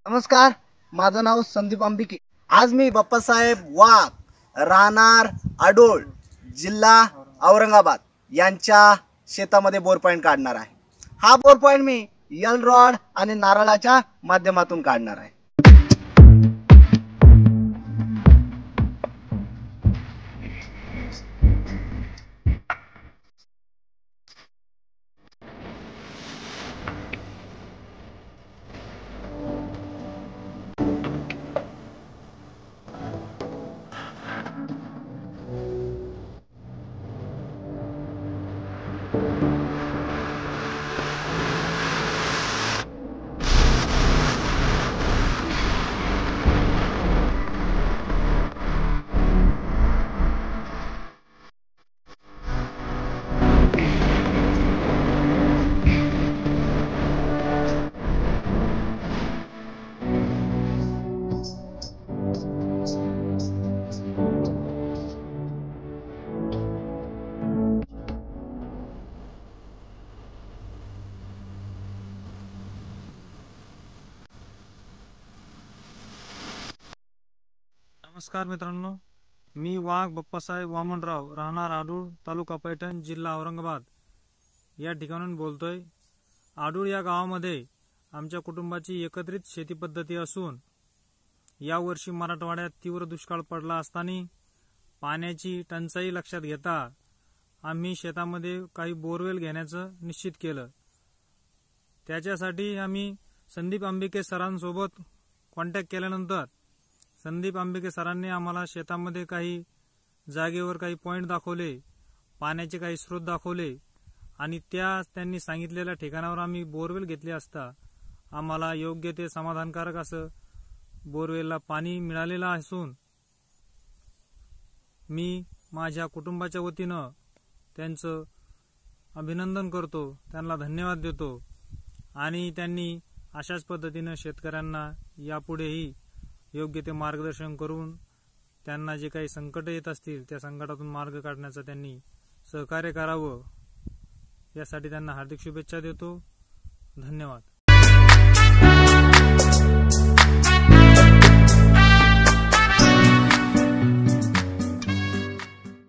नमस्कार, माझं नाव संदीप अंबिके। आज मी बाप्पासाहेब वाघ, राहणार आडोळ, जिल्हा औरंगाबाद यांच्या शेतामध्ये बोर पॉइंट काढणार आहे। हा बोर पॉइंट मी यल रॉड आणि नारळाच्या माध्यमातून काढणार आहे। नमस्कार मित्रांनो, मी वाघ बाप्पासाहेब वामनराव, राहणार आडूळ, तालुका पैठण, जिल्हा औरंगाबाद या ठिकाणून बोलतोय। आडूळ या गावामध्ये आमच्या कुटुंबाची एकत्रित शेती पद्धती असून यावर्षी मराठवाड्यात तीव्र दुष्काळ पडला असताना पाण्याची टंचाई लक्षात घेता आम्ही शेतामध्ये काही बोरवेल घेण्याचं निश्चित केलं। त्याच्यासाठी आम्ही संदीप अंबिके सरांसोबत कॉन्टॅक्ट केल्यानंतर संदीप अंबिके सरांनी आम्हाला शेतामध्ये काही जागेवर काही पॉइंट दाखवले, पाण्याचे काही स्रोत दाखवले आणि त्यांनी सांगितलेल्या ठिकाणावर आम्ही बोरवेल घेतले असता आम्हाला योग्य ते समाधानकारक असं बोरवेलला पाणी मिळालेलं असून मी माझ्या कुटुंबाच्या वतीनं त्यांचं अभिनंदन करतो, त्यांना धन्यवाद देतो आणि त्यांनी अशाच पद्धतीनं शेतकऱ्यांना यापुढेही योग्य ते मार्गदर्शन करून त्यांना जे काही संकट येत असतील त्या संकटातून मार्ग काढण्याचा त्यांनी सहकार्य करावं यासाठी त्यांना हार्दिक शुभेच्छा देतो। धन्यवाद।